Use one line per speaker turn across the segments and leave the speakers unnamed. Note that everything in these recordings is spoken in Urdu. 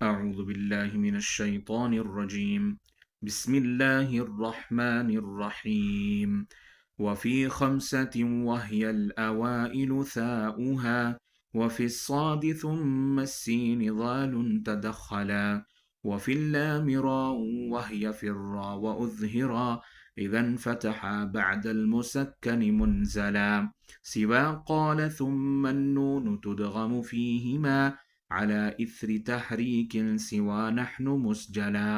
أعوذ بالله من الشيطان الرجيم. بسم الله الرحمن الرحيم. وفي خمسة وهي الأوائل ثاؤها، وفي الصاد ثم السين ضال تدخلا، وفي اللام راء وهي في الراء وأظهرا، إذا انفتحا بعد المسكن منزلا، سوى قال ثم النون تدغم فيهما، على إثر تحريك سوى نحن مسجلا،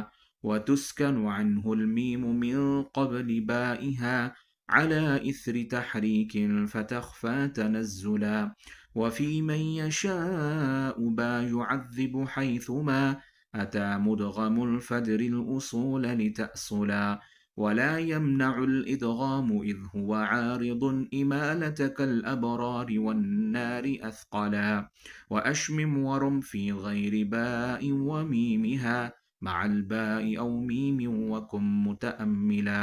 وتسكن عنه الميم من قبل بائها، على إثر تحريك فتخفى تنزلا، وفي من يشاء با يعذب حيثما، أتى مدغم الفدر الأصول لتأصلا، ولا يمنع الإدغام إذ هو عارض إمالتك الأبرار والنار أثقلا، وأشمم ورم في غير باء وميمها، مع الباء أو ميم وكن متأملا،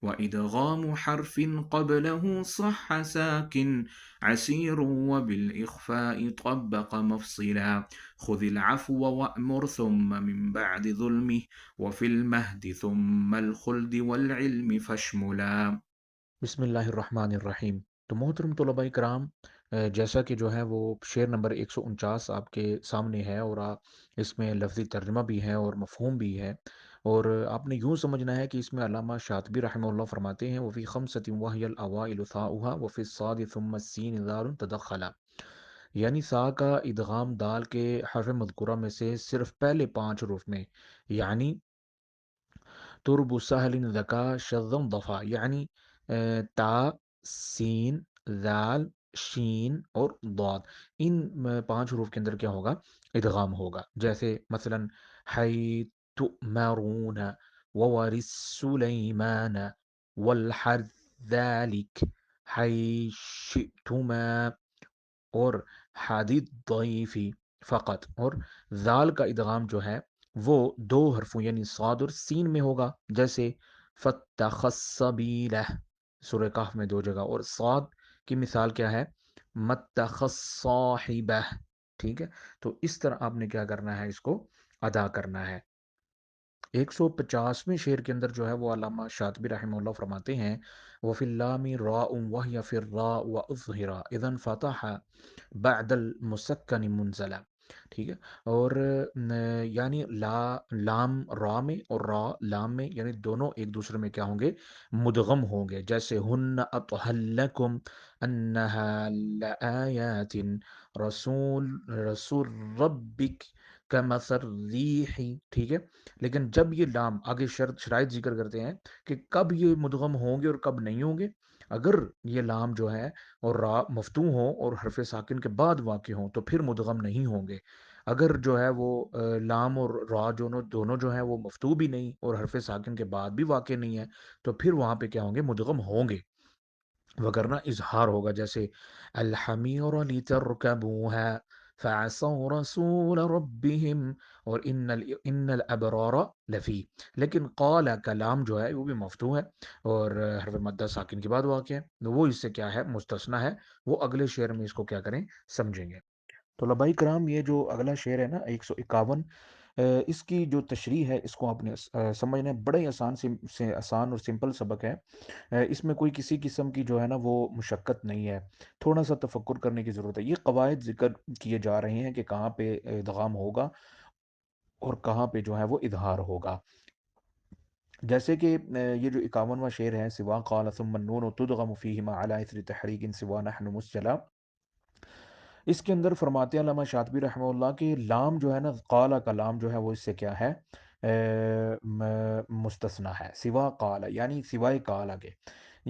وإدغام حرف قبله صح ساكن عسير، وبالإخفاء طبق مفصلا، خذ العفو وأمر ثم من بعد ظلمه، وفي المهد ثم الخلد والعلم فاشملا۔
بسم اللہ الرحمن الرحیم۔ تو محترم طلباء کرام، جیسا کہ جو ہے وہ شعر نمبر 149 آپ کے سامنے ہے، اور اس میں لفظی ترجمہ بھی ہے اور مفہوم بھی ہے، اور آپ نے یوں سمجھنا ہے کہ اس میں علامہ شاطبی رحمہ اللہ فرماتے ہیں وفی خمسۃ وہی الاوائل ثاؤها وفی الصاد ثم السین ذال تدخلا، یعنی سا کا ادغام دال کے حرف مذکورہ میں سے صرف پہلے 5 حروف میں، یعنی ترب سہل ذکا شذم ضفا، یعنی تا، سین، ذال، شین اور ضاد، ان 5 حروف کے اندر کیا ہوگا؟ ادغام ہوگا۔ جیسے مثلا حی تؤمرون وورث سلیمان والحرث ذلك حی شئتما، اور حدید ضعیفی فقط، اور ذال کا ادغام جو ہے وہ 2 حرفوں یعنی صاد اور سین میں ہوگا، جیسے فتخ السبیلہ سورہ کہف میں 2 جگہ، اور صاد کی مثال کیا ہے؟ متخ صاحبہ، ٹھیک ہے؟ تو اس طرح آپ نے کیا کرنا ہے؟ اس کو ادا کرنا ہے۔ 150ویں شعر کے اندر جو ہے وہ علامہ شاطبی رحمہ اللہ فرماتے ہیں وفی اللام راء وہی فی الراء واظہرا اذا فتح بعد المسکن منزلا، ٹھیک ہے؟ اور یعنی لام را میں اور را لام میں، یعنی دونوں ایک دوسرے میں کیا ہوں گے؟ مدغم ہوں گے، جیسے ہن اطہر لکم انہا لآیات رسول رسول ربک کمثل ریح، ٹھیک ہے؟ لیکن جب یہ لام آگے شرائط ذکر کرتے ہیں کہ کب یہ مدغم ہوں گے اور کب نہیں ہوں گے، اگر یہ لام جو ہے اور را مفتوح ہوں اور حرف ساکن کے بعد واقع ہوں تو پھر مدغم نہیں ہوں گے، اگر جو ہے وہ لام اور را دونوں جو ہیں وہ مفتوح بھی نہیں اور حرف ساکن کے بعد بھی واقع نہیں ہے، تو پھر وہاں پہ کیا ہوں گے؟ مدغم ہوں گے، وگرنہ اظہار ہوگا، جیسے الحمیر لترکبوها فعصوا رسول ربهم، اور ان الابرار لفی، لیکن قال کلام جو ہے وہ بھی مفتوح ہے اور حرف مدہ ساکن کے بعد واقع ہے، تو وہ اس سے کیا ہے؟ مستثنی ہے، وہ اگلے شعر میں اس کو کیا کریں؟ سمجھیں گے۔ تو لبائی کرام، یہ جو اگلا شعر ہے نا 151، اس کی جو تشریح ہے اس کو آپ نے سمجھنا ہے، بڑا ہی سے آسان اور سمپل سبق ہے، اس میں کوئی کسی قسم کی جو ہے نا وہ مشقت نہیں ہے، تھوڑا سا تفکر کرنے کی ضرورت ہے۔ یہ قواعد ذکر کیے جا رہے ہیں کہ کہاں پہ ادغام ہوگا اور کہاں پہ جو ہے وہ اظہار ہوگا۔ جیسے کہ یہ جو 51واں شعر ہے، سوا قال ثم النون تدغم فیہما علی اثر تحریک سوا نحن مسجلا، اس کے اندر فرماتے ہیں علامہ شاطبی رحمہ اللہ کہ لام جو ہے نا، قال کا لام جو ہے وہ اس سے کیا ہے؟ مستثنی ہے، سوا قال یعنی سوائے قال کے،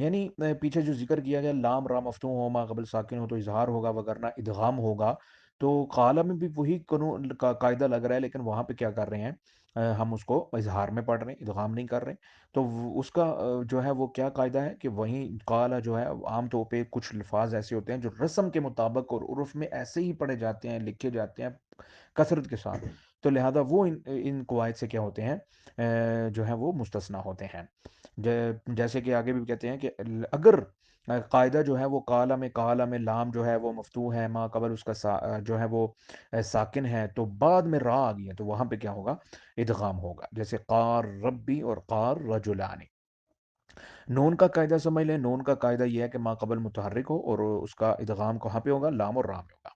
یعنی پیچھے جو ذکر کیا گیا لام را مفتوح ہو ما قبل ساکن ہو تو اظہار ہوگا، وگرنہ ادغام ہوگا، تو قال میں بھی وہی قانون کا قاعدہ لگ رہا ہے، لیکن وہاں پہ کیا کر رہے ہیں؟ ہم اس کو اظہار میں پڑھ رہے ہیں، ادغام نہیں کر رہے، تو اس کا جو ہے وہ کیا قاعدہ ہے کہ وہیں قال جو ہے عام طور پہ کچھ الفاظ ایسے ہوتے ہیں جو رسم کے مطابق اور عرف میں ایسے ہی پڑھے جاتے ہیں، لکھے جاتے ہیں کثرت کے ساتھ، تو لہذا وہ ان قواعد سے کیا ہوتے ہیں؟ جو ہے وہ مستثنی ہوتے ہیں۔ جیسے کہ آگے بھی کہتے ہیں کہ اگر قاعدہ جو ہے وہ کالا میں لام جو ہے وہ مفتوح ہے، ما قبل اس کا جو ہے وہ ساکن ہے، تو بعد میں را آ گئی ہے تو وہاں پہ کیا ہوگا؟ ادغام ہوگا، جیسے قار ربی اور قار رجلانی۔ نون کا قاعدہ سمجھ لیں، نون کا قاعدہ یہ ہے کہ ما قبل متحرک ہو اور اس کا ادغام کہاں پہ ہوگا؟ لام اور را میں ہوگا۔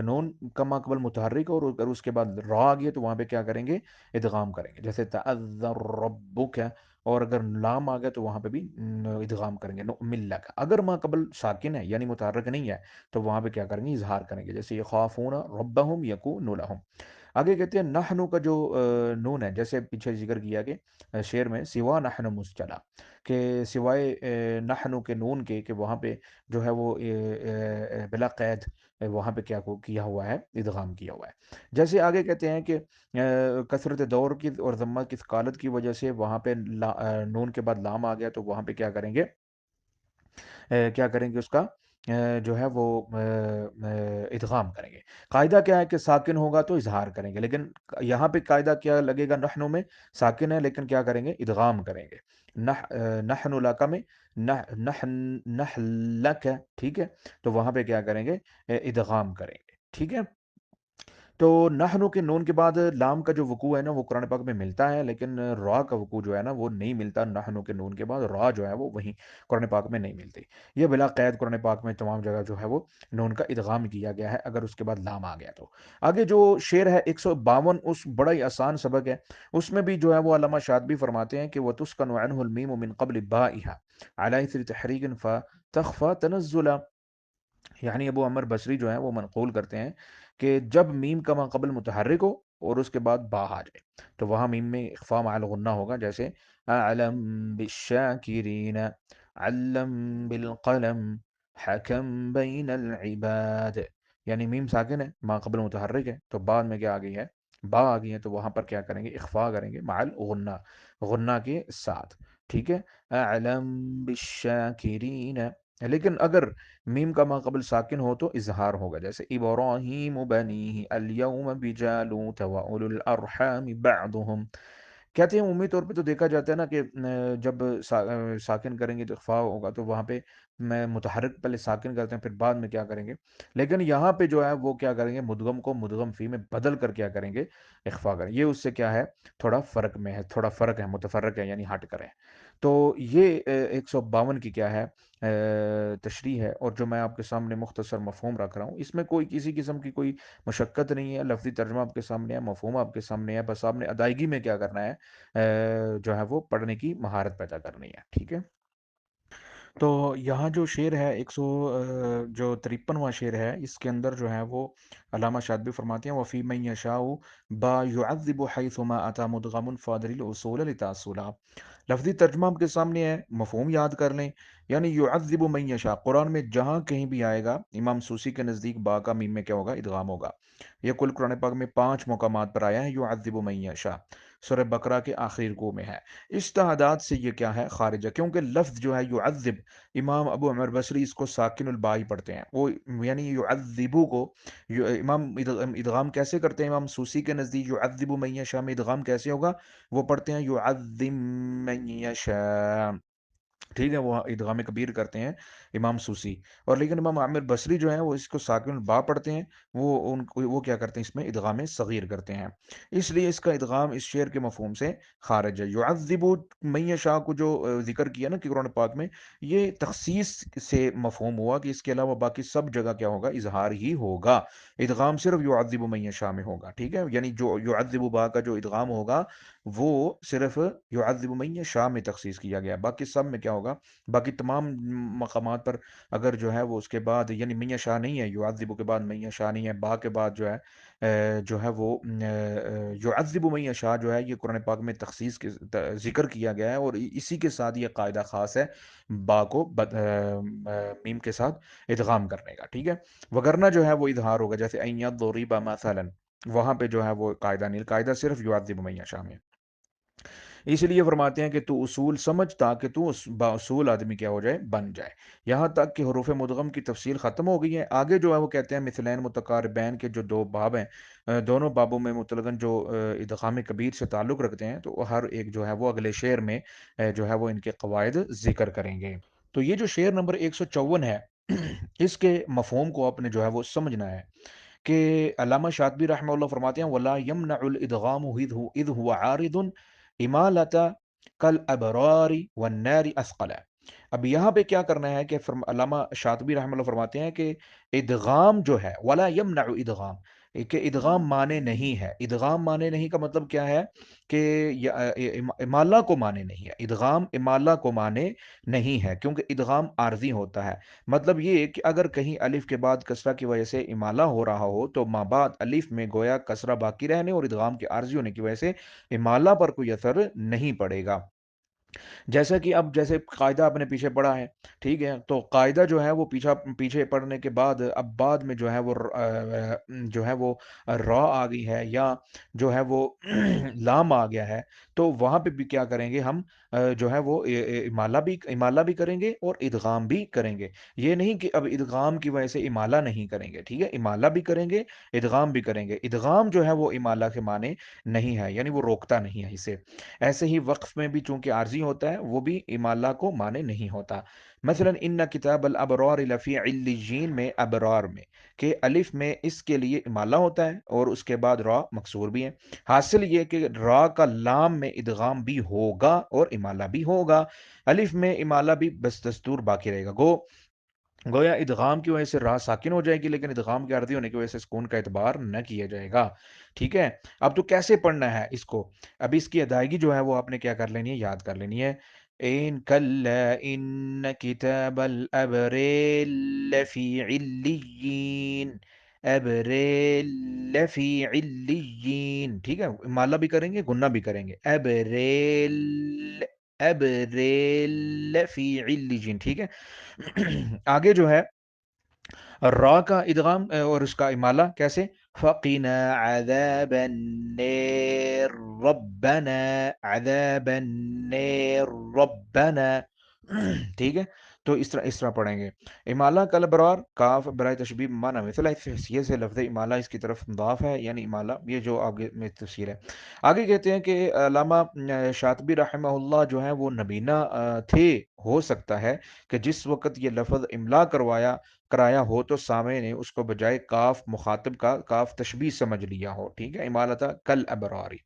نون کا ما قبل متحرک ہو اور اگر اس کے بعد را آ گیا تو وہاں پہ کیا کریں گے؟ ادغام کریں گے، جیسے تعذر ربک ہے، اور اگر لام آ گیا تو وہاں پہ بھی ادغام کریں گے، نؤمن لک۔ اگر ما قبل ساکن ہے یعنی متحرک نہیں ہے تو وہاں پہ کیا کریں گے؟ اظہار کریں گے، جیسے یخافون ربہم یکون لہم۔ آگے کہتے ہیں نحنو کا جو نون ہے، جیسے پیچھے ذکر کیا کہ شعر میں سوا نحن مسجلا، کہ سوائے نحنو کے نون کے، کہ وہاں پہ جو ہے وہ بلا قید وہاں پہ کیا ہوا ہے؟ ادغام کیا ہوا ہے۔ جیسے آگے کہتے ہیں کہ کثرت دور کی اور ضمہ کی ثقالت کی وجہ سے وہاں پہ نون کے بعد لام آ گیا تو وہاں پہ کیا کریں گے؟ کیا کریں گے؟ اس کا جو ہے وہ ادغام کریں گے۔ قاعدہ کیا ہے کہ ساکن ہوگا تو اظہار کریں گے، لیکن یہاں پہ قاعدہ کیا لگے گا؟ نحنو میں ساکن ہے لیکن کیا کریں گے؟ ادغام کریں گے۔ نحن لک میں نحلک، ٹھیک ہے، تو وہاں پہ کیا کریں گے؟ ادغام کریں گے، ٹھیک ہے۔ تو نحنو کے نون کے بعد لام کا جو وقوع ہے نا وہ قرآن پاک میں ملتا ہے، لیکن را کا وقوع جو ہے نا وہ نہیں ملتا۔ نحنو کے نون کے بعد را جو ہے وہ وہیں قرآن پاک میں نہیں ملتی۔ یہ بلا قید قرآن پاک میں تمام جگہ جو ہے وہ نون کا ادغام کیا گیا ہے اگر اس کے بعد لام آ گیا تو۔ آگے جو شعر ہے 152، اس بڑا ہی آسان سبق ہے، اس میں بھی جو ہے وہ علامہ شاطبی فرماتے ہیں کہ وَتُسْكَنُ عَنْهُ الْمِيمُ مِنْ قَبْلِ بَائِهَا عَلَى إِثْرِ تَحْرِيكٍ فَتَخْفَى تَنَزُّلًا۔ یعنی ابو عمر بصری جو ہیں وہ منقول کرتے ہیں کہ جب میم کا ما قبل متحرک ہو اور اس کے بعد با آ جائے تو وہاں میم میں اخفا مع الغنہ ہوگا، جیسے اعلم بالشاکرین، علم بالقلم، حکم بین العباد۔ یعنی میم ساکن ہے، ما قبل متحرک ہے، تو بعد میں کیا آ گئی ہے؟ با آ گئی ہے، تو وہاں پر کیا کریں گے؟ اخفا کریں گے مع الغنہ، غنہ کے ساتھ، ٹھیک ہے۔ اعلم بالشاکرین، لیکن اگر میم کا ما قبل ساکن ہو تو اظہار ہوگا، جیسے ابراہیم بنیہ الیوم بجالوت واولی الارحام بعضهم۔ کہتے ہیں عمومی طور پہ تو دیکھا جاتا ہے نا کہ جب ساکن کریں گے تو اخفا ہوگا، تو وہاں پہ میں متحرک پہلے ساکن کرتے ہیں پھر بعد میں کیا کریں گے؟ لیکن یہاں پہ جو ہے وہ کیا کریں گے؟ مدغم کو مدغم فی میں بدل کر کیا کریں گے؟ اخفا کریں۔ یہ اس سے کیا ہے؟ تھوڑا فرق میں ہے، تھوڑا فرق ہے، متفرق ہے یعنی ہٹ کریں۔ تو یہ 152 کی کیا ہے؟ تشریح ہے، اور جو میں آپ کے سامنے مختصر مفہوم رکھ رہا ہوں، اس میں کوئی کسی قسم کی کوئی مشقت نہیں ہے، لفظی ترجمہ آپ کے سامنے ہے، مفہوم آپ کے سامنے ہے، بس آپ نے ادائیگی میں کیا کرنا ہے؟ جو ہے وہ پڑھنے کی مہارت پیدا کرنی ہے، ٹھیک ہے۔ تو یہاں جو شعر ہے 153واں شعر ہے، اس کے اندر جو ہے وہ علامہ شاطبی فرماتے ہیں وفی من یشاء با یعذب حیث ما اتی مدغم فادر الاصول لتاصلا۔ لفظی ترجمہ آپ کے سامنے ہے، مفہوم یاد کر لیں، یعنی یعذب من یشاء، قرآن میں جہاں کہیں بھی آئے گا امام سوسی کے نزدیک با کا میم میں کیا ہوگا؟ ادغام ہوگا۔ یہ کل قرآن پاک میں 5 مقامات پر آیا ہے یعذب من یشاء، سورہ بقرہ کے آخری رکوع میں ہے۔ اجتہادات سے یہ کیا ہے؟ خارج ہے، کیونکہ لفظ جو ہے یعذب، امام ابو عمر بصری اس کو ساکن البائی پڑھتے ہیں، وہ یعنی یعذبو کو امام ادغام کیسے کرتے ہیں؟ امام سوسی کے نزدیک یعذب من یشاء میں ادغام کیسے ہوگا؟ وہ پڑھتے ہیں یعذب من یشاء، ٹھیک ہے، وہ ادغام کبیر کرتے ہیں امام سوسی، اور لیکن امام عامر بصری جو ہیں وہ اس کو ساکن البا پڑھتے ہیں، وہ کیا کرتے ہیں؟ اس میں ادغام صغیر کرتے ہیں، اس لیے اس کا ادغام اس شعر کے مفہوم سے خارج ہے۔ یعذب من یشاء کو جو ذکر کیا نا کہ قرآن پاک میں، یہ تخصیص سے مفہوم ہوا کہ اس کے علاوہ باقی سب جگہ کیا ہوگا؟ اظہار ہی ہوگا، ادغام صرف یعذب من یشاء میں ہوگا، ٹھیک ہے، یعنی جو یعذب با کا جو ادغام ہوگا وہ صرف یعذب من یشاء میں تخصیص کیا گیا، باقی سب میں کیا ہوگا؟ باقی تمام مقامات پر اگر جو ہے وہ اس کے بعد یعنی من یشاء نہیں ہے، یعذب کے بعد من یشاء نہیں ہے، با کے بعد جو ہے وہ یعذب من یشاء جو ہے یہ قرآن پاک میں تخصیص کے ذکر کیا گیا ہے، اور اسی کے ساتھ یہ قاعدہ خاص ہے با کو میم کے ساتھ ادغام کرنے کا، ٹھیک ہے، وگرنہ جو ہے وہ اظہار ہوگا، جیسے ان یضرب مثلا، وہاں پہ جو ہے وہ قاعدہ نہیں، قاعدہ صرف یعذب من یشاء میں۔ اس لیے فرماتے ہیں کہ تو اصول سمجھ تاکہ تو باصول آدمی کیا ہو جائے؟ بن جائے۔ یہاں تک کہ حروف مدغم کی تفصیل ختم ہو گئی ہے، آگے جو ہے وہ کہتے ہیں مثلین متقاربین کے جو 2 باب ہیں، دونوں بابوں میں مطلقاً جو ادغام کبیر سے تعلق رکھتے ہیں، تو ہر ایک جو ہے وہ اگلے شعر میں جو ہے وہ ان کے قواعد ذکر کریں گے۔ تو یہ جو شعر نمبر 154 ہے اس کے مفہوم کو آپ نے جو ہے وہ سمجھنا ہے کہ علامہ شاطبی رحمہ اللہ فرماتے ہیں وَلَا يَمْنَعُ الْإِدْغَامُ إِذْ هُوَ عَارِضٌ إِمَالَةَ كَالْأَبْرَارِ وَالنَّارِ أَثْقَلَ۔ اب یہاں پہ کیا کرنا ہے کہ علامہ شاطبی رحمہ اللہ فرماتے ہیں کہ ادغام جو ہے وَلَا يَمْنَعُ ادغام، کہ ادغام مانے نہیں ہے۔ ادغام مانے نہیں کا مطلب کیا ہے کہ امالہ کو مانے نہیں ہے، ادغام امالہ کو مانے نہیں ہے، کیونکہ ادغام عارضی ہوتا ہے۔ مطلب یہ کہ اگر کہیں الف کے بعد کسرہ کی وجہ سے امالہ ہو رہا ہو تو ما بعد الف میں گویا کسرہ باقی رہنے اور ادغام کے عارضی ہونے کی وجہ سے امالہ پر کوئی اثر نہیں پڑے گا۔ جیسا کہ اب جیسے قاعدہ آپ نے پیچھے پڑھا ہے، ٹھیک ہے، تو قاعدہ جو ہے وہ پیچھے پڑھنے کے بعد اب بعد میں جو ہے وہ جو ہے وہ را آ گئی ہے یا جو ہے وہ لام آ گیا ہے، تو وہاں پہ بھی کیا کریں گے ہم جو ہے وہ امالہ بھی کریں گے اور ادغام بھی کریں گے۔ یہ نہیں کہ اب ادغام کی وجہ سے امالہ نہیں کریں گے، ٹھیک ہے، امالہ بھی کریں گے، ادغام بھی کریں گے۔ ادغام جو ہے وہ امالہ کے معنی نہیں ہے، یعنی وہ روکتا نہیں ہے اسے۔ ایسے ہی وقف میں بھی چونکہ عارضی ہوتا ہے وہ بھی امالہ کو مانے نہیں ہوتا۔ مثلا ان کتاب الابرار لفی علیین میں ابرار میں کہ الف میں اس کے لیے امالہ ہوتا ہے اور اس کے بعد را مکسور بھی ہے۔ حاصل یہ کہ را کا لام میں ادغام بھی ہوگا اور امالہ بھی ہوگا، الف میں امالہ بھی بس دستور باقی رہے گا۔ گویا ادغام کی وجہ سے را ساکن ہو جائے گی لیکن ادغام کے عارضی ہونے کی وجہ سے سکون کا اعتبار نہ کیا جائے گا، ٹھیک ہے۔ اب تو کیسے پڑھنا ہے اس کو، اب اس کی ادائیگی جو ہے وہ آپ نے کیا کر لینی ہے، یاد کر لینی ہے۔ ان کلا ان کتاب الابرار لفی علیین، ابرار لفی علیین، ٹھیک ہے، مالا بھی کریں گے گنہ بھی کریں گے، ابرار ابرار فی علیین، ٹھیک ہے۔ آگے جو ہے را کا ادغام اور اس کا امالہ کیسے، فقنا عذاب النار ربنا عذاب النار ربنا، ٹھیک ہے، تو اس طرح پڑھیں گے۔ امالہ کل برار کاف برائے تشبیہ مانا مثلا، اس حیثیت سے لفظ امالہ اس کی طرف مضاف ہے، یعنی امالہ، یہ جو آگے میں تفسیر ہے۔ آگے کہتے ہیں کہ علامہ شاطبی رحمہ اللہ جو ہے وہ نبینا تھے، ہو سکتا ہے کہ جس وقت یہ لفظ املا کرایا ہو تو سامع نے اس کو بجائے کاف مخاطب کا کاف تشبیہ سمجھ لیا ہو، ٹھیک ہے، امالتا کل ابراری،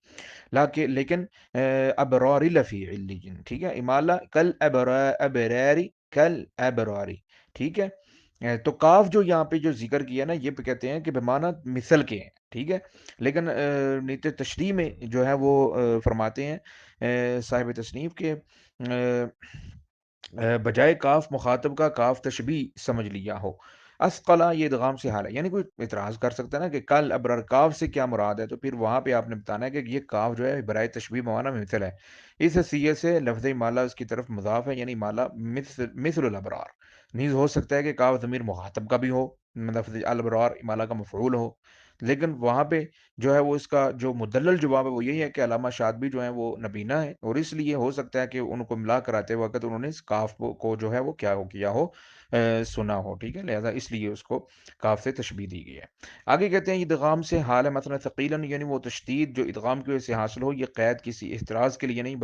لیکن ابراری لفی علیین، ٹھیک ہے، امالہ کل ابراری کل ابراری، ٹھیک ہے۔ تو کاف جو یہاں پہ جو ذکر کیا نا یہ کہتے ہیں کہ بمانہ مثل کے ہیں، ٹھیک ہے، لیکن نیت تشریح میں جو ہے وہ فرماتے ہیں صاحب تصنیف کے بجائے کاف مخاطب کا کاف تشبیہ سمجھ لیا ہو۔ اسقلا یہ ادغام سے حال ہے، یعنی کوئی اعتراض کر سکتا ہے نا کہ کل ابرار کاف سے کیا مراد ہے، تو پھر وہاں پہ آپ نے بتانا ہے کہ یہ کاف جو ہے برائے تشبیہ بمعنی میں مثل ہے، اس حیثیت سے لفظ مالا اس کی طرف مضاف ہے، یعنی مالا مثل الابرار، نیز ہو سکتا ہے کہ کاف ضمیر مخاطب کا بھی ہو، لفظ الابرار مالا کا مفعول ہو، لیکن وہاں پہ جو ہے وہ اس کا جو مدلل جواب ہے وہ یہی ہے کہ علامہ شاطبی جو ہیں وہ نبینا ہے اور اس لیے ہو سکتا ہے کہ ان کو املا کراتے وقت انہوں نے اس کاف کو جو ہے وہ کیا ہو سنا ہو، ٹھیک ہے، لہذا اس لیے اس کو کاف سے تشبیہ دی گئی ہے۔ آگے کہتے ہیں ادغام سے حال ہے مثلا ثقیلاً، یعنی وہ تشدید جو ادغام کی وجہ سے حاصل ہو، یہ قید کسی احتراز کے لیے نہیں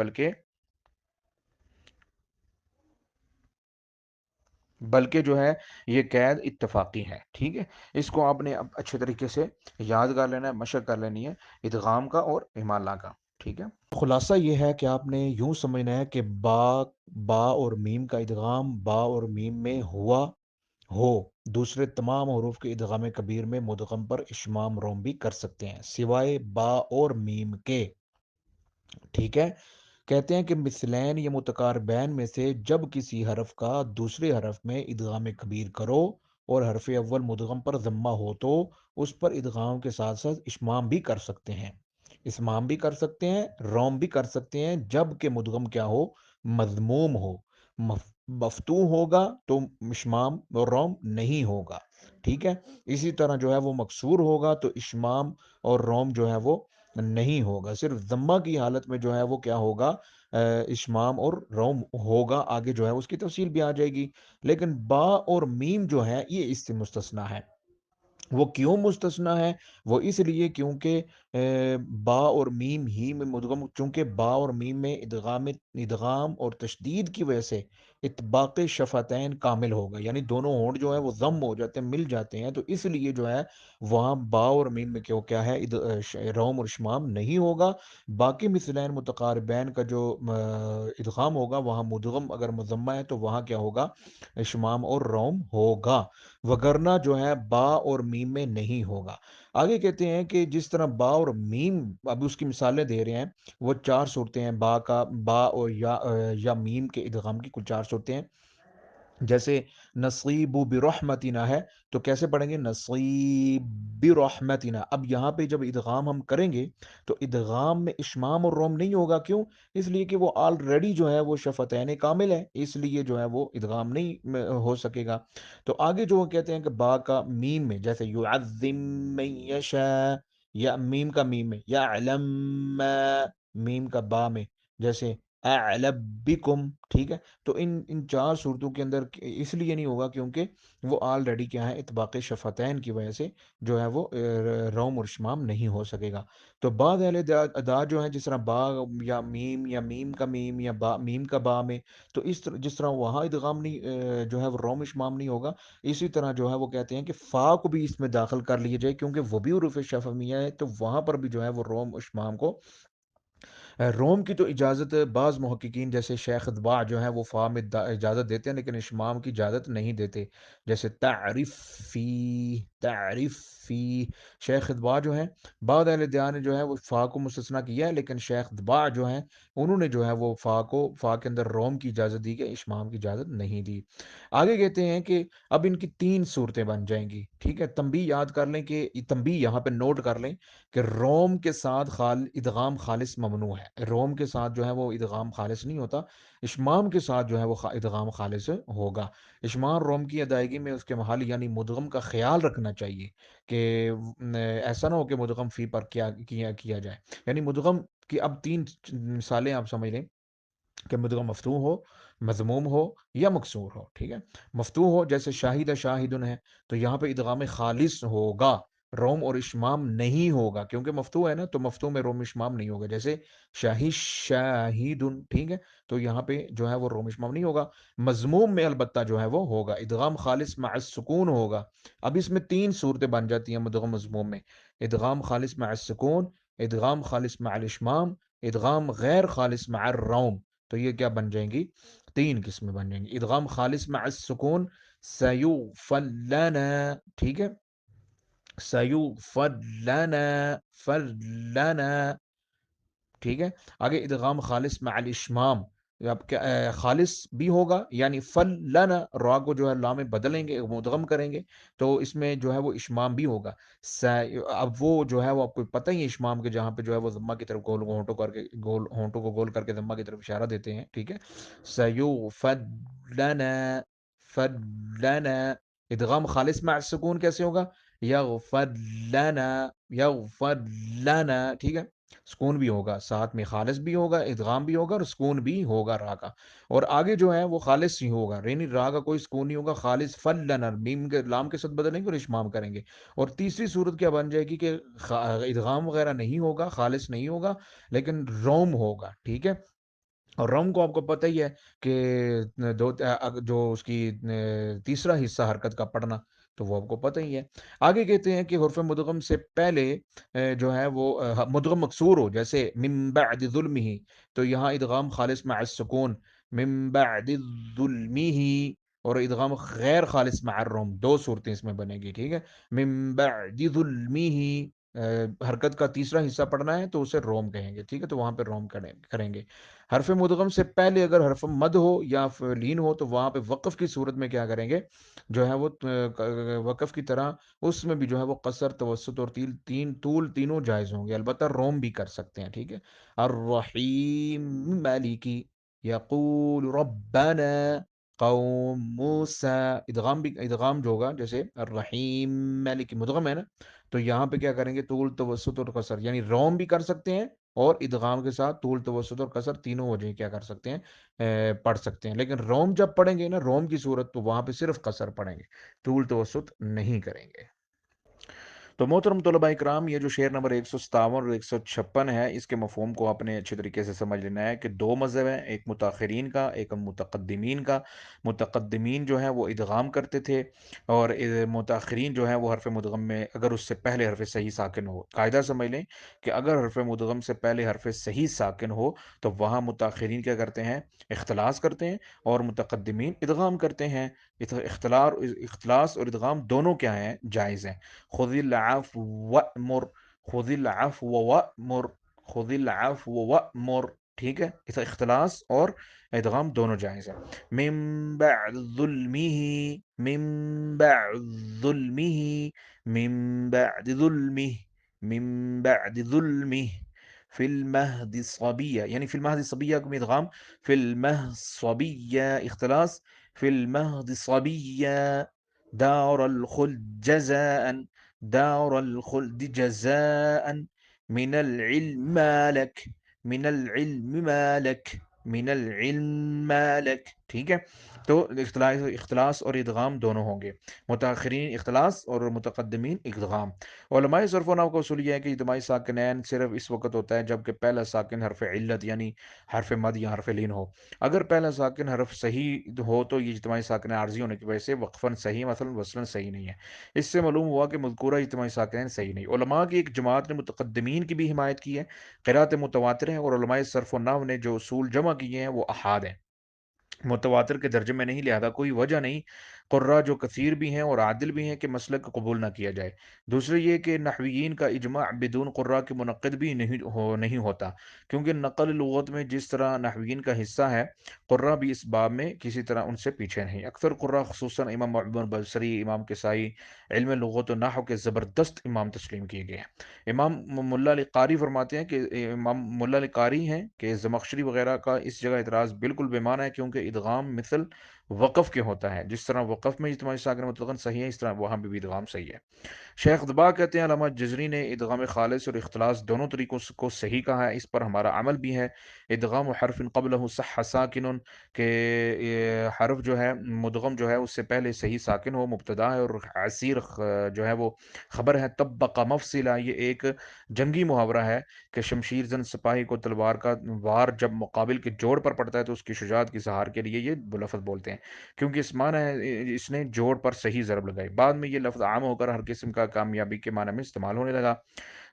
بلکہ جو ہے یہ قید اتفاقی ہے، ٹھیک ہے۔ اس کو آپ نے اب اچھے طریقے سے یاد کر لینا ہے، مشق کر لینی ہے ادغام کا اور امالہ کا، ٹھیک ہے۔ خلاصہ یہ ہے کہ آپ نے یوں سمجھنا ہے کہ با اور میم کا ادغام با اور میم میں ہو دوسرے تمام حروف کے ادغام کبیر میں مدغم پر اشمام روم بھی کر سکتے ہیں سوائے با اور میم کے، ٹھیک ہے۔ کہتے ہیں کہ مثلین یا متقاربین میں سے جب کسی حرف کا دوسرے حرف میں ادغام کبیر کرو اور حرف اول مدغم پر ضمہ ہو تو اس پر ادغام کے ساتھ ساتھ اشمام بھی کر سکتے ہیں، اسمام بھی کر سکتے ہیں، روم بھی کر سکتے ہیں، جب کہ مدغم کیا ہو، مضموم ہو، مفتوح ہوگا تو اشمام اور روم نہیں ہوگا، ٹھیک ہے۔ اسی طرح جو ہے وہ مکسور ہوگا تو اشمام اور روم جو ہے وہ نہیں ہوگا، صرف ضمہ کی حالت میں جو ہے وہ کیا ہوگا، اشمام اور روم ہوگا، آگے جو ہے اس کی تفصیل بھی آ جائے گی۔ لیکن با اور میم جو ہے یہ اس سے مستثنا ہے۔ وہ کیوں مستثنا ہے، وہ اس لیے کیونکہ با اور میم ہی میں مدغم، چونکہ با اور میم میں ادغام اور تشدید کی وجہ سے اطباق شفتین کامل ہوگا، یعنی دونوں ہونٹ جو ہے وہ ضم ہو جاتے ہیں، مل جاتے ہیں، تو اس لیے جو ہے وہاں با اور میم میں کیا ہے روم اور اشمام نہیں ہوگا۔ باقی مثلین متقاربین کا جو ادغام ہوگا وہاں مدغم اگر مضمہ ہے تو وہاں کیا ہوگا، اشمام اور روم ہوگا، وگرنہ جو ہے با اور میم میں نہیں ہوگا۔ آگے کہتے ہیں کہ جس طرح با اور میم، اب اس کی مثالیں دے رہے ہیں، وہ چار صورتیں ہیں، با اور یا میم کے ادغام کی کل چار صورتیں ہیں۔ جیسے نصیب برحمتنا ہے، تو کیسے پڑھیں گے، نصیب برحمتنا۔ اب یہاں پہ جب ادغام ہم کریں گے تو ادغام میں اشمام اور روم نہیں ہوگا، کیوں؟ اس لیے کہ وہ آلریڈی جو ہے وہ شفتین کامل ہے، اس لیے جو ہے وہ ادغام نہیں ہو سکے گا۔ تو آگے جو وہ کہتے ہیں کہ با کا میم میں، جیسے یعظم من یشاء، یا میم کا میم میں، یعلم ما، میم کا با میں، جیسے اعلم بکم، ٹھیک ہے؟ تو ان چار صورتوں کے اندر اس لیے نہیں ہوگا کیونکہ وہ آلریڈی کیا ہے، اطباق شفتین کی وجہ سے جو ہے وہ روم اور شمام نہیں ہو سکے گا۔ تو بعض اہل ادا جو ہیں، جس طرح با یا میم کا میم یا میم کا با میں، تو اس طرح جس طرح وہاں ادغام نہیں جو ہے وہ روم شمام نہیں ہوگا، اسی طرح جو ہے وہ کہتے ہیں کہ فا کو بھی اس میں داخل کر لیے جائے، کیونکہ وہ بھی حروف شفویہ ہے، تو وہاں پر بھی جو ہے وہ روم شمام کو روم کی تو اجازت بعض محققین جیسے شیخ ادباع جو ہیں وہ فا میں اجازت دیتے ہیں، لیکن اشمام کی اجازت نہیں دیتے، جیسے تعریفی شیخ ادباع جو ہیں، بعض اہل دیان نے جو ہے وہ فا کو مستثنیٰ کیا ہے، لیکن شیخ ادباع جو ہیں انہوں نے جو ہے وہ فا کے اندر روم کی اجازت دی کہ اشمام کی اجازت نہیں دی۔ آگے کہتے ہیں کہ اب ان کی تین صورتیں بن جائیں گی، ٹھیک ہے؟ تنبیہ یاد کر لیں، کہ تنبیہ یہاں پہ نوٹ کر لیں کہ روم کے ساتھ ادغام خالص ممنوع ہے، روم کے ساتھ جو ہے وہ ادغام خالص نہیں ہوتا، اشمام کے ساتھ جو ہے وہ ادغام خالص ہوگا۔ اشمام روم کی ادائیگی میں اس کے محل یعنی مدغم کا خیال رکھنا چاہیے، کہ ایسا نہ ہو کہ مدغم فی پر کیا جائے، یعنی مدغم کی اب تین مثالیں آپ سمجھ لیں کہ مدغم مفتوح ہو، مضموم ہو یا مکسور ہو، ٹھیک ہے؟ مفتوح ہو جیسے شاہد شاہدن ہے، تو یہاں پہ ادغام خالص ہوگا، روم اور اشمام نہیں ہوگا، کیونکہ مفتوح ہے نا، تو مفتوح میں روم اشمام نہیں ہوگا، جیسے شاہد شاہدن، ٹھیک ہے؟ تو یہاں پہ جو ہے وہ روم اشمام نہیں ہوگا۔ مضموم میں البتہ جو ہے وہ ہوگا، ادغام خالص مع السکون ہوگا۔ اب اس میں تین صورتیں بن جاتی ہیں مدغم مضموم میں، ادغام خالص مع السکون، ادغام خالص مع الاشمام، ادغام غیر خالص مع الروم۔ تو یہ کیا بن جائیں گی، تین قسمیں بن جائیں گی۔ ادغام خالص مع السکون، سیوفلنا، ٹھیک ہے؟ سیوفلنا، فلنا، ٹھیک ہے؟ آگے ادغام خالص مع الاشمام، اب خالص بھی ہوگا، یعنی فل لنا، را کو جو ہے لام میں بدلیں گے، مدغم کریں گے، تو اس میں جو ہے وہ اشمام بھی ہوگا۔ اب وہ جو ہے وہ آپ کو پتہ ہی ہے، اشمام کے جہاں پہ جو ہے وہ ضمہ کی طرف گول ہونٹوں کو گول کر کے ضمہ کی طرف اشارہ دیتے ہیں، ٹھیک ہے؟ سیو فلنا، فلنا، ادغام خالص مع السکون کیسے ہوگا، یغفر لنا، یغفر لنا، ٹھیک ہے؟ سکون بھی ہوگا، ساتھ میں خالص بھی ہوگا، ادغام بھی ہوگا اور سکون بھی ہوگا را کا، اور آگے جو ہے وہ خالص ہی ہوگا، یعنی را کا کوئی سکون نہیں ہوگا، خالص فلنا، میم کے لام کے ساتھ بدلیں گے اور اشمام کریں گے۔ اور تیسری صورت کیا بن جائے گی کہ ادغام وغیرہ نہیں ہوگا، خالص نہیں ہوگا، لیکن روم ہوگا، ٹھیک ہے؟ اور روم کو آپ کو پتہ ہی ہے کہ جو اس کی تیسرا حصہ حرکت کا پڑھنا، تو وہ آپ کو پتہ ہی ہے۔ آگے کہتے ہیں کہ حرف مدغم سے پہلے جو ہے وہ مدغم مکسور ہو، جیسے من بعد ظلمہ، تو یہاں ادغام خالص مع السکون، من بعد ظلمہ، اور ادغام غیر خالص مع الروم، دو صورتیں اس میں بنے گی، ٹھیک ہے؟ من بعد ظلمہ، حرکت کا تیسرا حصہ پڑھنا ہے تو اسے روم کہیں گے، ٹھیک ہے؟ تو وہاں پہ روم کریں گے۔ حرف مدغم سے پہلے اگر حرف مد ہو یا لین ہو تو وہاں پہ وقف کی صورت میں کیا کریں گے، جو ہے وہ وقف کی طرح اس میں بھی جو ہے وہ قصر، توسط اور طول تینوں جائز ہوں گے، البتہ روم بھی کر سکتے ہیں، ٹھیک ہے؟ الرحیم مالکی یقول ربنا قوم موسیٰ، ادغام جو ہوگا، جیسے الرحیم مالکی مدغم ہے نا، تو یہاں پہ کیا کریں گے، طول توسط اور قصر، یعنی روم بھی کر سکتے ہیں، اور ادغام کے ساتھ طول توسط اور قصر تینوں وجہ کیا کر سکتے ہیں، پڑھ سکتے ہیں، لیکن روم جب پڑھیں گے نا، روم کی صورت، تو وہاں پہ صرف قصر پڑھیں گے، طول توسط نہیں کریں گے۔ تو محترم طلباء اکرام، یہ جو شعر نمبر 157 اور 156 ہے، اس کے مفہوم کو آپ نے اچھے طریقے سے سمجھ لینا ہے کہ دو مذہب ہیں، ایک متاخرین کا، ایک متقدمین کا۔ متقدمین جو ہیں وہ ادغام کرتے تھے، اور متاخرین جو ہیں وہ حرف مدغم میں اگر اس سے پہلے حرف صحیح ساکن ہو، قاعدہ سمجھ لیں کہ اگر حرف مدغم سے پہلے حرف صحیح ساکن ہو تو وہاں متاخرین کیا کرتے ہیں؟ اختلاس کرتے ہیں، اور متقدمین ادغام کرتے ہیں۔ اختلاس اور ادغام دونوں کیا ہیں؟ جائز ہیں۔ خذ العفو وأمر، خذ العفو وأمر، خذ العفو وأمر، ٹھیک ہے؟ اس اختلاس اور ادغام دونوں جائز ہیں۔ من بعد ظلمه، من بعد ظلمه، من بعد ظلمه، من بعد ظلمه، فی المہد صبیہ، یعنی فی المہد صبیہ کو ادغام، فی المہد صبیہ اختلاس، فی المہد صبیہ، دار الخلد جزاء، دار الخلد جزاء، من العلم ما لك، من العلم ما لك، من العلم ما لك، ٹھیک ہے؟ تو اختلاس اور ادغام دونوں ہوں گے، متاخرین اختلاس اور متقدمین ادغام۔ علماء صرف و نحو کا اصول یہ ہے کہ اجتماعی ساکنین صرف اس وقت ہوتا ہے جب کہ پہلا ساکن حرف علت یعنی حرف مد یا حرف لین ہو۔ اگر پہلا ساکن حرف صحیح ہو تو یہ اجتماعی ساکن عارضی ہونے کی وجہ سے وقفاً صحیح، مثلا وصلاً صحیح نہیں ہے۔ اس سے معلوم ہوا کہ مذکورہ اجتماعی ساکنین صحیح نہیں۔ علماء کی ایک جماعت نے متقدمین کی بھی حمایت کی ہے، قرات متواتر ہیں، اور علماء صرف و نحو نے جو اصول جمع کیے ہیں وہ احاد ہیں، متواتر کے درجے میں نہیں، لہذا کوئی وجہ نہیں قرہ جو کثیر بھی ہیں اور عادل بھی ہیں کہ مسلک کو قبول نہ کیا جائے۔ دوسرے یہ کہ نحویین کا اجماع بدون قرہ کے منعقد بھی نہیں ہوتا، کیونکہ نقل لغت میں جس طرح نحویین کا حصہ ہے، قرہ بھی اس باب میں کسی طرح ان سے پیچھے نہیں۔ اکثر قرہ خصوصاً امام معمر بصری، امام کسائی، علم لغت و نحو کے زبردست امام تسلیم کیے گئے ہیں۔ امام ملا علی قاری فرماتے ہیں کہ امام ملا علی قاری ہیں کہ زمخشری وغیرہ کا اس جگہ اعتراض بالکل بے معنی ہے، کیونکہ ادغام مثل وقف کے ہوتا ہے، جس طرح وقف میں اجتماعی ساکن مطلقاً صحیح ہے، اس طرح وہاں بھی ادغام صحیح ہے۔ شیخ دبا کہتے ہیں علامہ جزری نے ادغام خالص اور اختلاس دونوں طریقوں کو صحیح کہا ہے، اس پر ہمارا عمل بھی ہے۔ ادغام حرف قبلہ صح ساکن، کہ یہ حرف جو ہے مدغم جو ہے اس سے پہلے صحیح ساکن ہو، مبتدا ہے، اور عسیر جو ہے وہ خبر ہے۔ طبق مفصلہ، یہ ایک جنگی محاورہ ہے کہ شمشیر زن سپاہی کو تلوار کا وار جب مقابل کے جوڑ پر پڑتا ہے تو اس کی شجاعت کی اظہار کے لیے یہ لفظ بولتے ہیں، کیونکہ اس معنی ہے اس نے جوڑ پر صحیح ضرب لگائی۔ بعد میں یہ لفظ عام ہو کر ہر قسم کا کامیابی کے معنی میں استعمال ہونے لگا۔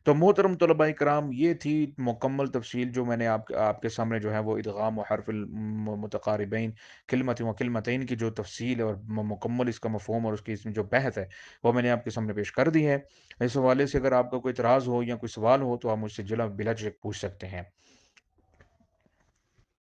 تو محترم طلباء کرام، یہ تھی مکمل تفصیل جو میں نے آپ کے سامنے جو ہے وہ ادغام و حرف المتقاربین کلمت و کلمتین کی جو تفصیل اور مکمل اس کا مفہوم اور اس کی اس میں جو بحث ہے وہ میں نے آپ کے سامنے پیش کر دی ہے۔ اس حوالے سے اگر آپ کا کوئی اعتراض ہو یا کوئی سوال ہو تو آپ مجھ سے بلا جھجک پوچھ سکتے ہیں۔